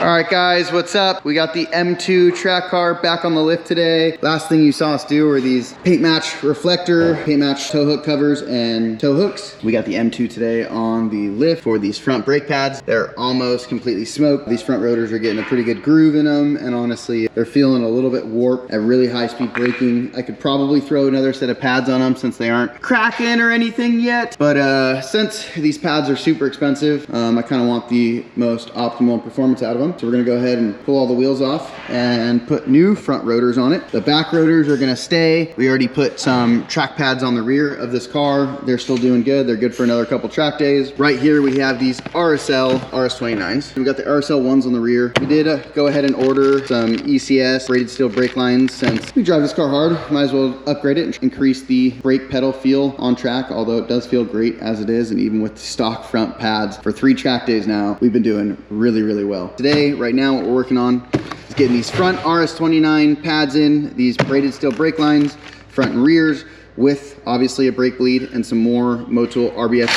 All right guys, what's up? We got the M2 track car back on the lift today. Last thing you saw us do were these paint match reflector, paint match tow hook covers and tow hooks. We got the M2 today on the lift for these front brake pads. They're almost completely smoked. These front rotors are getting a pretty good groove in them, and honestly, they're feeling a little bit warped at really high speed braking. I could probably throw another set of pads on them since they aren't cracking or anything yet. But since these pads are super expensive, I kind of want the most optimal performance out of them. So we're gonna go ahead and pull all the wheels off and put new front rotors on it. The back rotors are gonna stay. We already put some track pads on the rear of this car. They're still doing good. They're good for another couple track days. Right here we have these RSL RS29s. We got the RSL ones on the rear. We did go ahead and order some ECS braided steel brake lines. Since we drive this car hard, might as well upgrade it and increase the brake pedal feel on track, although it does feel great as it is. And even with the stock front pads for 3 track days now, we've been doing really, really well. Today, right now, what we're working on is getting these front RS29 pads in, these braided steel brake lines, front and rears, with obviously a brake bleed and some more Motul RBS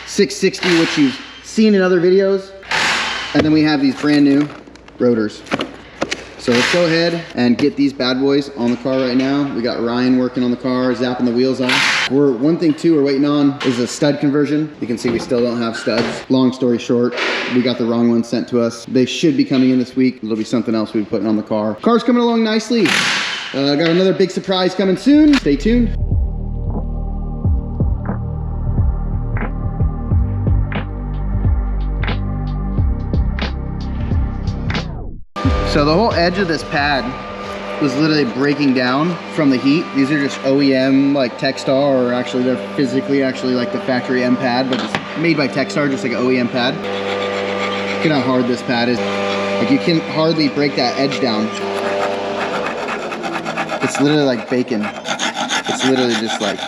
660, which you've seen in other videos. And then we have these brand new rotors. So let's go ahead and get these bad boys on the car right now. We got Ryan working on the car, zapping the wheels off. One thing too we're waiting on is a stud conversion. You can see we still don't have studs. Long story short, we got the wrong ones sent to us. They should be coming in this week. It'll be something else we'll be putting on the car. Car's coming along nicely. Got another big surprise coming soon. Stay tuned. So the whole edge of this pad was literally breaking down from the heat. These are just OEM like Techstar, or actually they're physically actually like the factory M pad, but it's made by Techstar, just like an OEM pad. Look at how hard this pad is. Like you can hardly break that edge down. It's literally like bacon. It's literally just like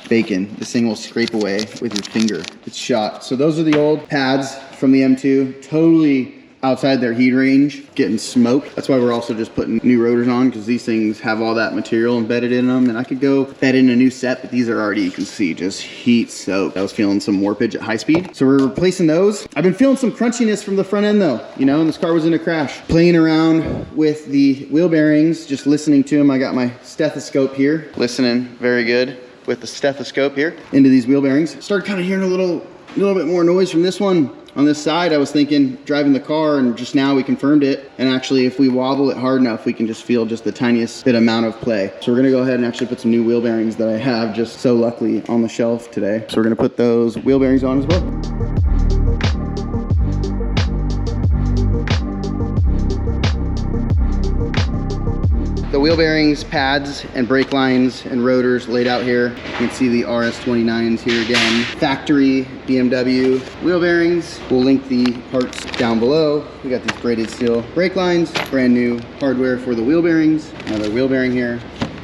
bacon. This thing will scrape away with your finger. It's shot. So those are the old pads from the M2, totally outside their heat range, getting smoked. That's why we're also just putting new rotors on, because these things have all that material embedded in them. And I could go bed in a new set, but these are already, you can see, just heat soaked. I was feeling some warpage at high speed, so we're replacing those. I've been feeling some crunchiness from the front end though, you know, and this car was in a crash. Playing around with the wheel bearings, just listening to them. I got my stethoscope here, listening very good with the stethoscope here into these wheel bearings. Started kind of hearing a little bit more noise from this one. On this side, I was thinking, driving the car, and just now we confirmed it. And actually, if we wobble it hard enough, we can just feel just the tiniest bit amount of play. So we're gonna go ahead and actually put some new wheel bearings that I have just so luckily on the shelf today. So we're gonna put those wheel bearings on as well. The wheel bearings, pads, and brake lines and rotors laid out here. You can see the RS29s here again. Factory BMW wheel bearings. We'll link the parts down below. We got these braided steel brake lines, brand new hardware for the wheel bearings, another wheel bearing here,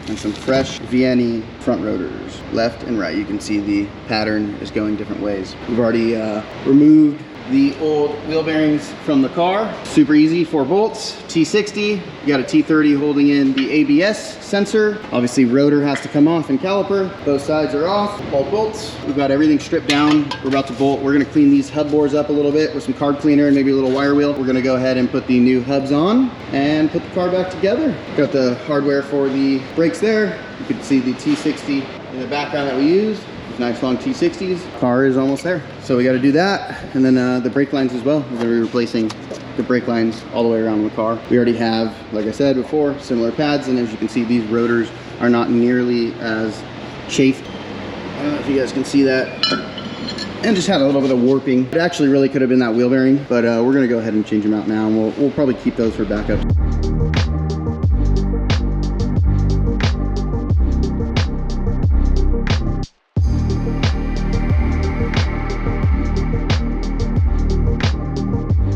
and some fresh VNE front rotors, left and right. You can see the pattern is going different ways. We've already removed the old wheel bearings from the car. Super easy, 4 bolts, T60. You got a T30 holding in the ABS sensor. Obviously rotor has to come off and caliper. Both sides are off, all bolts. We've got everything stripped down. We're about to bolt. We're gonna clean these hub bores up a little bit with some card cleaner and maybe a little wire wheel. We're gonna go ahead and put the new hubs on and put the car back together. Got the hardware for the brakes there. You can see the T60 in the background that we used. Nice long T60s. Car is almost there. So we got to do that. And then the brake lines as well. We're going to be replacing the brake lines all the way around the car. We already have, like I said before, similar pads. And as you can see, these rotors are not nearly as chafed. I don't know if you guys can see that. And just had a little bit of warping. It actually really could have been that wheel bearing, but we're going to go ahead and change them out now. And we'll probably keep those for backup.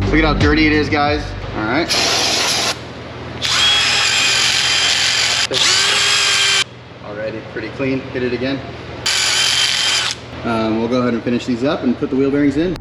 Look at how dirty it is, guys. All right. Already pretty clean. Hit it again. We'll go ahead and finish these up and put the wheel bearings in.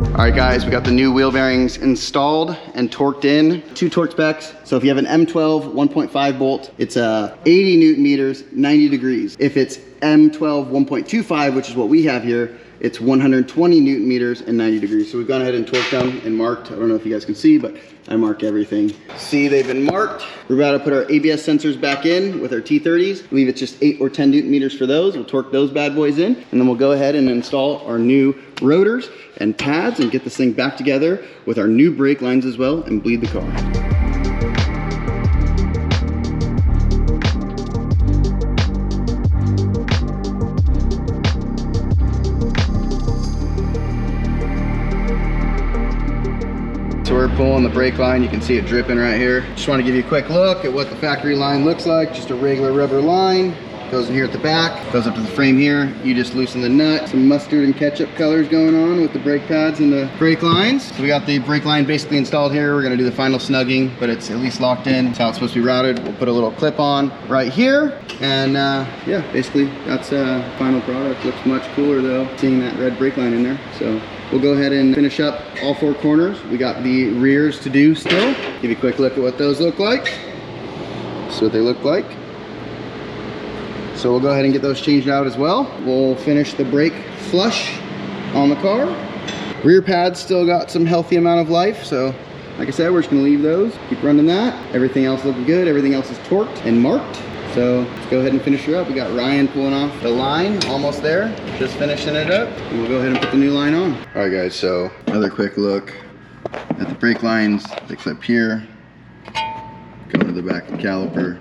All right guys, we got the new wheel bearings installed and torqued in. 2 torque specs. So if you have an M12 1.5 bolt, it's 80 Newton meters, 90 degrees. If it's M12 1.25, which is what we have here, it's 120 Newton meters and 90 degrees. So we've gone ahead and torqued them and marked. I don't know if you guys can see, but I mark everything. See, they've been marked. We're about to put our ABS sensors back in with our T30s. I believe it's just 8 or 10 Newton meters for those. We'll torque those bad boys in, and then we'll go ahead and install our new rotors and pads and get this thing back together with our new brake lines as well and bleed the car. So we're pulling the brake line. You can see it dripping right here. Just want to give you a quick look at what the factory line looks like. Just a regular rubber line. Goes in here at the back, goes up to the frame here. You just loosen the nut. Some mustard and ketchup colors going on with the brake pads and the brake lines. So we got the brake line basically installed here. We're gonna do the final snugging, but it's at least locked in. That's how it's supposed to be routed. We'll put a little clip on right here. And yeah, basically that's final product. Looks much cooler though, seeing that red brake line in there. So we'll go ahead and finish up all 4 corners. We got the rears to do still. Give you a quick look at what those look like. That's what they look like. So we'll go ahead and get those changed out as well. We'll finish the brake flush on the car. Rear pads still got some healthy amount of life. So like I said, we're just gonna leave those, keep running that. Everything else looking good. Everything else is torqued and marked. So let's go ahead and finish her up. We got Ryan pulling off the line, almost there. Just finishing it up. And we'll go ahead and put the new line on. All right guys, so another quick look at the brake lines. They clip here, go to the back of the caliper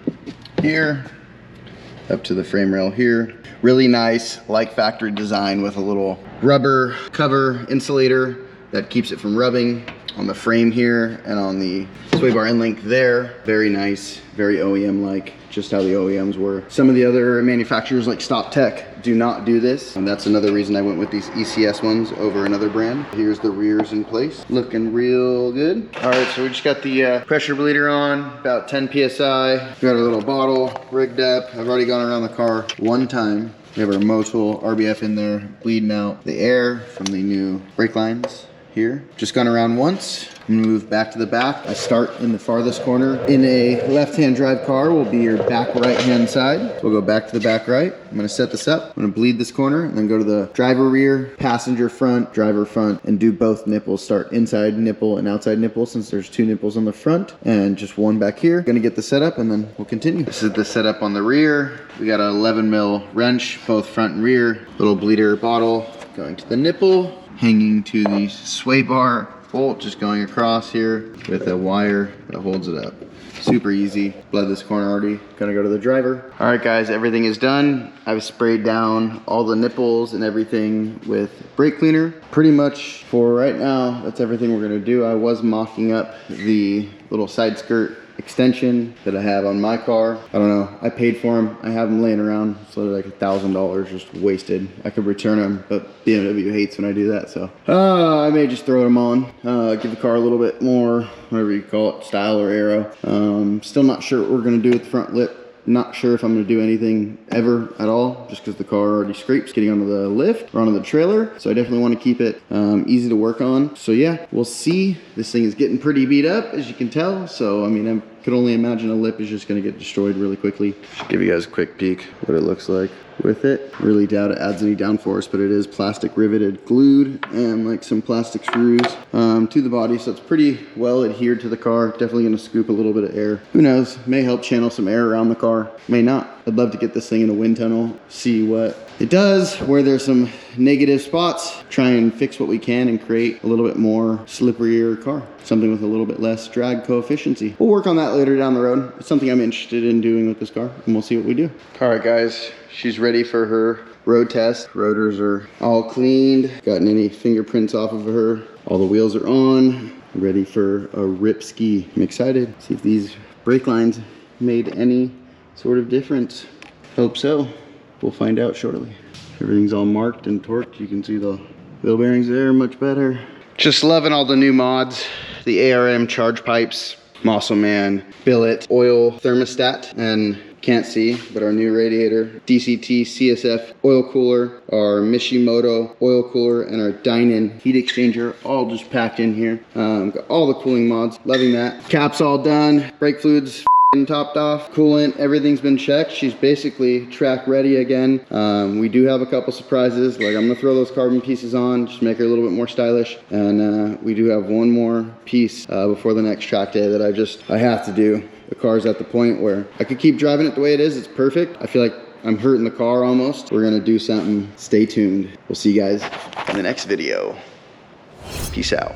here, up to the frame rail here. Really nice, like factory design with a little rubber cover insulator that keeps it from rubbing on the frame here and on the sway bar end link there. Very nice, very OEM-like, just how the OEMs were. Some of the other manufacturers like Stop Tech do not do this, and that's another reason I went with these ECS ones over another brand. Here's the rears in place, looking real good. All right, so we just got the pressure bleeder on, about 10 PSI. We got our little bottle rigged up. I've already gone around the car one time. We have our Motul RBF in there, bleeding out the air from the new brake lines here. Just gone around once, move back to the back. I start in the farthest corner. In a left-hand drive car will be your back right-hand side. So we'll go back to the back right. I'm gonna set this up. I'm gonna bleed this corner and then go to the driver rear, passenger front, driver front, and do both nipples. Start inside nipple and outside nipple since there's 2 nipples on the front and just 1 back here. Gonna get the setup and then we'll continue. This is the setup on the rear. We got an 11 mil wrench, both front and rear. Little bleeder bottle going to the nipple, hanging to the sway bar bolt, just going across here with a wire that holds it up. Super easy. Bled this corner already. Gonna go to the driver. All right guys, everything is done. I've sprayed down all the nipples and everything with brake cleaner. Pretty much for right now, that's everything we're gonna do. I was mocking up the little side skirt extension that I have on my car. I don't know, I paid for them. I have them laying around. It's literally like $1,000 just wasted. I could return them, but BMW hates when I do that, so. I may just throw them on, give the car a little bit more, whatever you call it, style or aero. Still not sure what we're gonna do with the front lip. Not sure if I'm gonna do anything ever at all, just because the car already scrapes getting onto the lift or onto the trailer. So I definitely wanna keep it easy to work on. So yeah, we'll see. This thing is getting pretty beat up, as you can tell. So, I mean, I could only imagine a lip is just gonna get destroyed really quickly. Just give you guys a quick peek what it looks like with it. Really doubt it adds any downforce, but it is plastic riveted, glued, and like some plastic screws to the body. So it's pretty well adhered to the car. Definitely gonna scoop a little bit of air. Who knows, may help channel some air around the car, may not. I'd love to get this thing in a wind tunnel, see what it does, where there's some negative spots, try and fix what we can and create a little bit more slipperier car. Something with a little bit less drag coefficient. We'll work on that later down the road. It's something I'm interested in doing with this car, and we'll see what we do. All right guys, she's ready for her road test. Rotors are all cleaned, gotten any fingerprints off of her. All the wheels are on, ready for a rip ski. I'm excited, see if these brake lines made any sort of difference. Hope so. We'll find out shortly. Everything's all marked and torqued. You can see the wheel bearings there, much better. Just loving all the new mods. The ARM charge pipes, Muscle Man, billet, oil thermostat, and can't see, but our new radiator, DCT CSF oil cooler, our Mishimoto oil cooler, and our Dynan heat exchanger all just packed in here. Got all the cooling mods, loving that. Cap's all done, brake fluids topped off, coolant, everything's been checked. She's basically track ready again. We do have a couple surprises, like I'm gonna throw those carbon pieces on, just make her a little bit more stylish. And we do have one more piece before the next track day that I have to do. The car's at the point where I could keep driving it the way it is. It's perfect. I feel like I'm hurting the car almost. We're gonna do something. Stay tuned. We'll see you guys in the next video. Peace out.